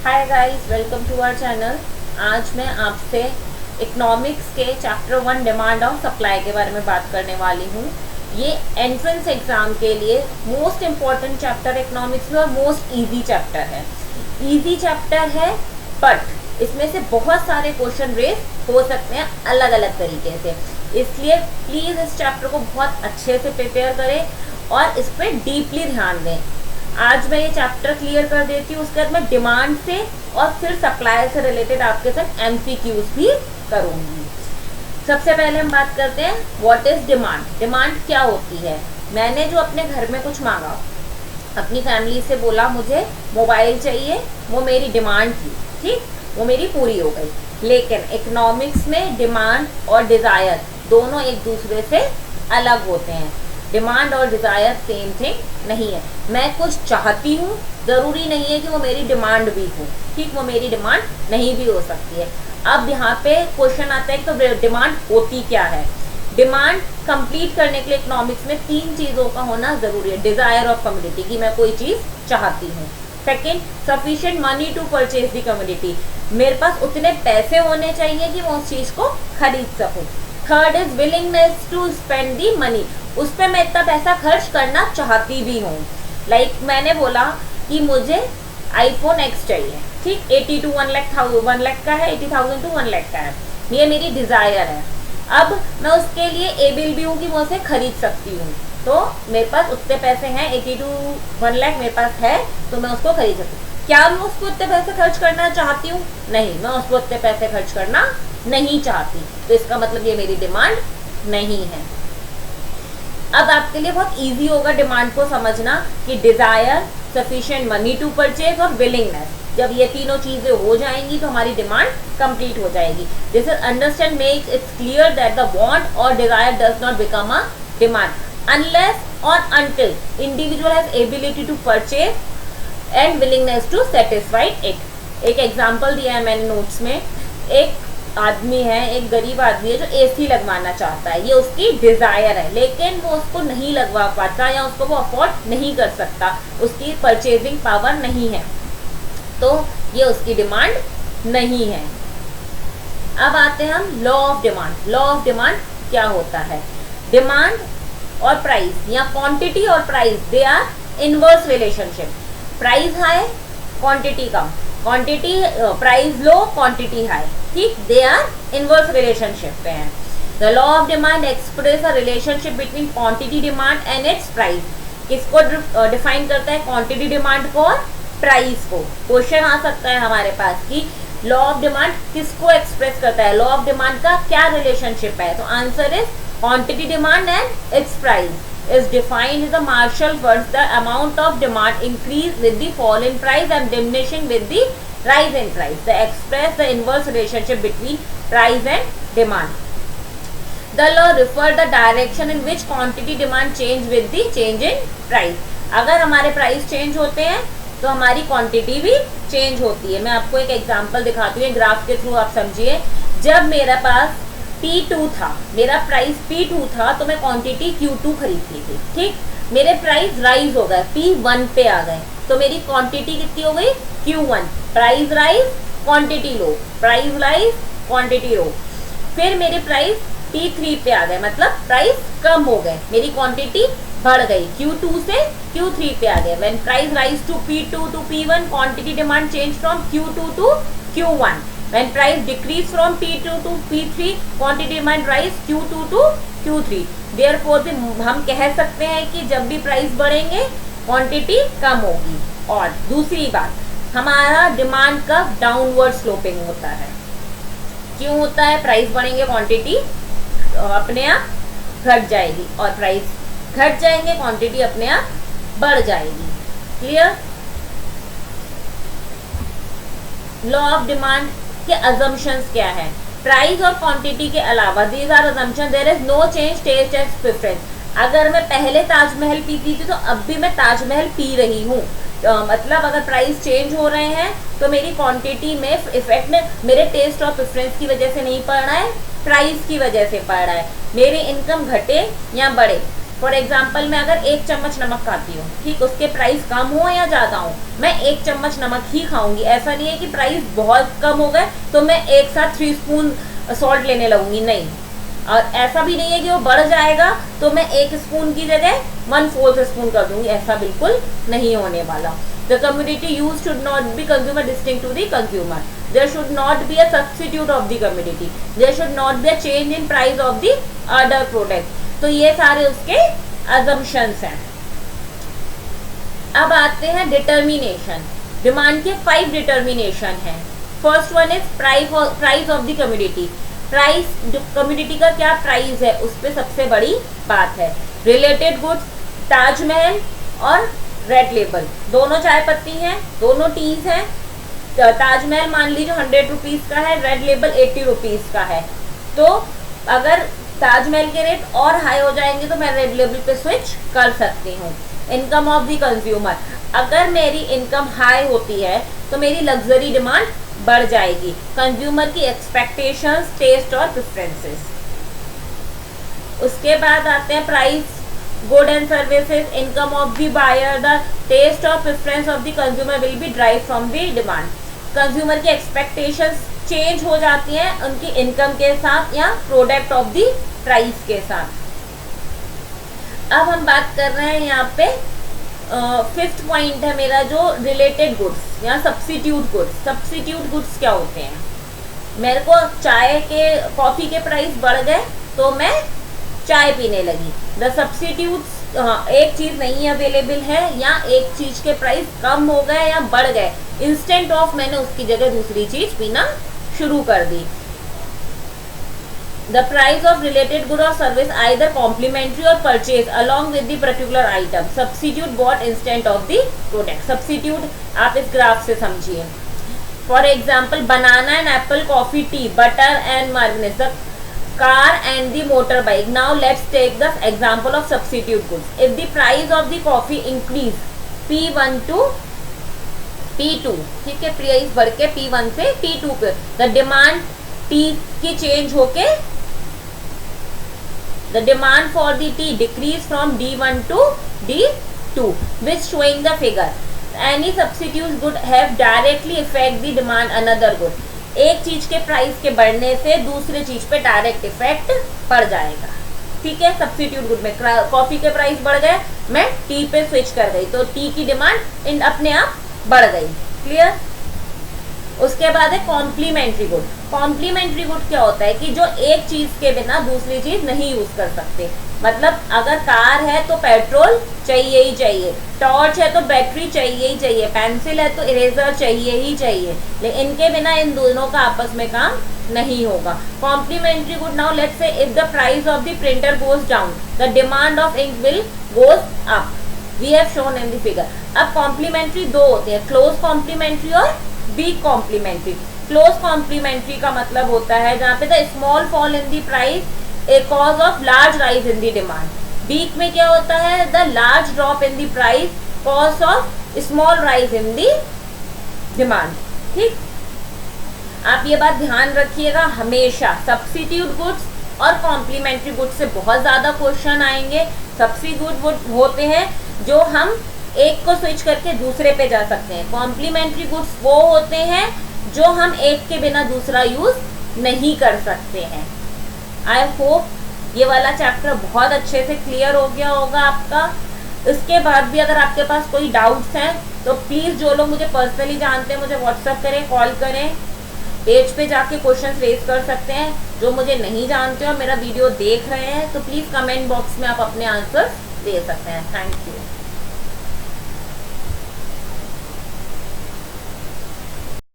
Hi guys, welcome to our channel. आज मैं आपसे इकोनॉमिक्स के चैप्टर 1 डिमांड और सप्लाई के बारे में बात करने वाली हूँ। ये एंट्रेंस एग्जाम के लिए मोस्ट इम्पॉर्टेंट चैप्टर इकोनॉमिक्स में और मोस्ट इजी चैप्टर है। इजी चैप्टर है बट इसमें से बहुत सारे क्वेश्चन रेज हो सकते हैं अलग अलग तरीके से, इसलिए प्लीज़ इस चैप्टर को बहुत अच्छे से प्रिपेयर करें और इस पर डीपली ध्यान दें। आज मैं ये चैप्टर क्लियर कर देती हूँ, उसके बाद मैं डिमांड से और फिर सप्लाई से रिलेटेड आपके साथ एमसीक्यूज भी करूँगी। सबसे पहले हम बात करते हैं व्हाट इज डिमांड। डिमांड क्या होती है? मैंने जो अपने घर में कुछ मांगा, अपनी फैमिली से बोला मुझे मोबाइल चाहिए, वो मेरी डिमांड थी, ठीक, वो मेरी पूरी हो गई। लेकिन इकोनॉमिक्स में डिमांड और डिज़ायर दोनों एक दूसरे से अलग होते हैं। डिमांड और डिज़ायर सेम थिंग नहीं है। मैं कुछ चाहती हूँ, ज़रूरी नहीं है कि वो मेरी डिमांड भी हो, ठीक, वो मेरी डिमांड नहीं भी हो सकती है। अब यहाँ पे क्वेश्चन आता है कि तो डिमांड होती क्या है। डिमांड कंप्लीट करने के लिए इकोनॉमिक्स में 3 चीज़ों का होना ज़रूरी है। डिज़ायर ऑफ कम्युनिटी, कि मैं कोई चीज़ चाहती हूँ। Second, sufficient money to purchase the commodity, मेरे पास उतने पैसे होने चाहिए कि मैं उस चीज़ को खरीद सकूँ। Third is willingness to spend the money, उस पर मैं इतना पैसा खर्च करना चाहती भी हूँ। लाइक मैंने बोला कि मुझे iPhone X चाहिए, ठीक, 80 to 1 लाख का है, 80,000 to 1 लाख का है, ये मेरी डिज़ायर है। अब मैं उसके लिए एबल भी हूँ कि मैं उसे खरीद सकती हूँ, तो मेरे पास उतने पैसे हैं, 80 to 1 लाख मेरे पास है, तो मैं उसको खरीद सकती हूँ। क्या मैं उसको उतने पैसे खर्च करना चाहती हूँ? नहीं, मैं उसको उतने पैसे खर्च करना नहीं चाहती, तो इसका मतलब ये मेरी डिमांड नहीं है। अब आपके लिए बहुत इजी होगा डिमांड को समझना कि desire, sufficient money to purchase और विलिंगनेस, जब ये तीनों चीज़ें हो जाएंगी तो हमारी डिमांड कंप्लीट हो जाएगी। This is understand makes its clear that the want और desire does not become a demand unless और until individual has ability to purchase and willingness to satisfy it. एक एग्जाम्पल दिया है मैंने नोट्स में। एक आदमी है, एक गरीब आदमी है जो एसी लगवाना चाहता है, ये उसकी डिज़ायर है, लेकिन वो उसको नहीं लगवा पाता या उसको वो अफोर्ड नहीं कर सकता, उसकी परचेजिंग पावर नहीं है, तो ये उसकी डिमांड नहीं है। अब आते हैं हम law of demand. Law of demand क्या होता है? डिमांड और प्राइस या क्वांटिटी और price, they are inverse relationship. Price high, quantity come, quantity price low, quantity high, ठीक, दे आर इनवर्स रिलेशनशिप पे हैं। The law of demand express a relationship between quantity demand and it's price. किसको define करता है? Quantity demand को और price को। Question आ सकता है हमारे पास कि लॉ ऑफ डिमांड किसको एक्सप्रेस करता है, लॉ ऑफ डिमांड का क्या रिलेशनशिप है? तो answer is quantity demand and it's price is defined as a Marshall words, the amount of demand increase with the fall in price and diminishing with the rise in price. They express the inverse relationship between price and demand. The law refer the direction in which quantity demand change with the change in price. अगर हमारे price change होते हैं तो हमारी quantity भी change होती है। मैं आपको एक एग्जांपल दिखाती हूँ, ग्राफ के थ्रू आप समझिए। जब मेरे पास P2 था, मेरा प्राइस P2 था, तो मैं क्वांटिटी Q2 खरीदती थी, ठीक, मेरे प्राइस राइज हो गए, P1 पे आ गए, तो मेरी क्वांटिटी कितनी हो गई? Q1। प्राइस राइज, क्वांटिटी लो, प्राइस राइज, क्वांटिटी लो। फिर मेरे प्राइस P3 पे आ गए, मतलब प्राइस कम हो गए, मेरी क्वांटिटी बढ़ गई, Q2 से Q3 पे आ गए। When price rise to P2 to P1, quantity demand change from Q2 to Q1। When price decrease from P2 to P3, quantity demand rise Q2 to Q3. Therefore, हम कह सकते हैं कि जब भी प्राइस बढ़ेंगे क्वांटिटी कम होगी। और दूसरी बात, हमारा डिमांड का डाउनवर्ड स्लोपिंग होता है। क्यों होता है? प्राइस बढ़ेंगे क्वांटिटी अपने आप घट जाएगी, और प्राइस घट जाएंगे क्वांटिटी अपने आप बढ़ जाएगी। क्लियर? लॉ ऑफ डिमांड के अजम्पशंस क्या है? प्राइस और क्वांटिटी के अलावा these are assumption, there is no change taste and preference. अगर मैं पहले ताजमहल पीती थी तो अब भी मैं ताजमहल पी रही हूँ, मतलब अगर प्राइस चेंज हो रहे हैं तो मेरी क्वांटिटी में इफेक्ट मेरे टेस्ट और प्रेफरेंस की वजह से नहीं पड़ रहा है, प्राइस की वजह से पड़ रहा है। मेरी इनकम घटे या बढ़े, फॉर एग्जाम्पल मैं अगर 1 चम्मच नमक खाती हूँ, ठीक, उसके प्राइस कम हो या ज़्यादा हो, मैं 1 चम्मच नमक ही खाऊंगी। ऐसा नहीं है कि प्राइस बहुत कम हो गए तो मैं एक साथ 3 स्पून सॉल्ट लेने लगूंगी, नहीं। और ऐसा भी नहीं है कि वो बढ़ जाएगा तो मैं 1 स्पून की जगह 1/4 स्पून कर दूंगी, ऐसा बिल्कुल नहीं होने वाला। The commodity use should not be consumer distinct to the consumer, there should not be a substitute of the commodity, there should not be a change in price of the other product. तो ये सारे उसके assumptions हैं। अब आते हैं determination. Demand के 5 determination हैं। First one is price of the community. Price, community का क्या प्राइस है उस पर सबसे बड़ी बात है। रिलेटेड गुड्स, ताजमहल और रेड लेबल, दोनों चाय पत्ती हैं, दोनों टीज हैं। ताजमहल मान लीजिए 100 रुपीज़ का है, रेड लेबल 80 रुपीज़ का है। तो अगर ताजमहल के रेट और हाई हो जाएंगे तो मैं रेड लेबल पे स्विच कर सकती हूँ। इनकम ऑफ द कंज्यूमर, अगर मेरी इनकम हाई होती है तो मेरी लग्जरी डिमांड बढ़ जाएगी। कंज्यूमर की एक्सपेक्टेशंस, टेस्ट और प्रेफरेंसेस। उसके बाद आते हैं price, good and services, income of the buyer, the taste और preference of the consumer will be drive from the demand. Consumer की एक्सपेक्टेशंस चेंज हो जाती हैं उनकी इनकम के साथ या प्रोडक्ट ऑफ द प्राइस के साथ। अब हम बात कर रहे हैं यहाँ पे 5th पॉइंट है मेरा जो रिलेटेड गुड्स या सब्स्टिट्यूट गुड्स। सब्स्टिट्यूट गुड्स क्या होते हैं? मेरे को चाय के, कॉफ़ी के प्राइस बढ़ गए तो मैं चाय पीने लगी। द सब्स्टिट्यूट्स, एक चीज़ नहीं अवेलेबल है या एक चीज़ के प्राइस कम हो गए या बढ़ गए, इंस्टेंट ऑफ मैंने उसकी जगह दूसरी चीज़ पीना शुरू कर दी। The price of related good or service either complementary or purchase along with the particular item. Substitute bought instead of the product. Substitute आप इस ग्राफ से समझिए। For example, banana and apple, coffee, tea, butter and margarine, the car and the motorbike. Now let's take the example of substitute goods. If the price of the coffee increase P1 to P2, ठीक है, price बढ़ के P1 से P2 पे, the demand T की change होके the demand for the tea decrease from D1 to D2, which showing the figure. Any substitute good have directly affect the demand another good. एक चीज के price के बढ़ने से दूसरे चीज पे डायरेक्ट इफेक्ट पड़ जाएगा, ठीक है। सब्स्टिट्यूट गुड में कॉफी के प्राइस बढ़ गए, मैं टी पे स्विच कर गई तो टी की डिमांड अपने आप बढ़ गई। क्लियर? उसके बाद है कॉम्प्लीमेंट्री गुड। कॉम्प्लीमेंट्री गुड क्या होता है कि जो एक चीज के बिना दूसरी चीज नहीं यूज कर सकते। मतलब अगर कार है तो पेट्रोल चाहिए ही चाहिए, टॉर्च है तो बैटरी चाहिए ही चाहिए, पेंसिल है तो इरेजर चाहिए ही चाहिए, लेकिन इनके बिना इन दोनों का आपस में काम नहीं होगा। Complementary good, now let's say if the price of the printer goes down the demand of ink will goes up, we have shown in the figure. अब कॉम्प्लीमेंट्री दो होते हैं, क्लोज कॉम्प्लीमेंट्री और वीक कॉम्प्लीमेंट्री। क्लोज कॉम्प्लीमेंट्री का मतलब होता है जहाँ पे the small fall in the price a cause of large rise in the demand. Weak में क्या होता है? The large drop in the price cause of small rise in the demand. ठीक, आप ये बात ध्यान रखिएगा हमेशा। सब्स्टिट्यूट गुड्स और कॉम्प्लीमेंट्री गुड्स से बहुत ज्यादा क्वेश्चन आएंगे। सब्स्टिट्यूट गुड होते हैं जो हम एक को स्विच करके दूसरे पे जा सकते हैं। कॉम्प्लीमेंट्री गुड्स वो होते हैं जो हम एक के बिना दूसरा यूज नहीं कर सकते हैं। आई होप ये वाला चैप्टर बहुत अच्छे से क्लियर हो गया होगा आपका। इसके बाद भी अगर आपके पास कोई डाउट्स हैं तो प्लीज़ जो लोग मुझे पर्सनली जानते हैं मुझे व्हाट्सएप करें, कॉल करें, पेज पे जाके क्वेश्चन रेज कर सकते हैं। जो मुझे नहीं जानते और मेरा वीडियो देख रहे हैं तो प्लीज़ कमेंट बॉक्स में आप अपने आंसर दे सकते हैं। Thank you.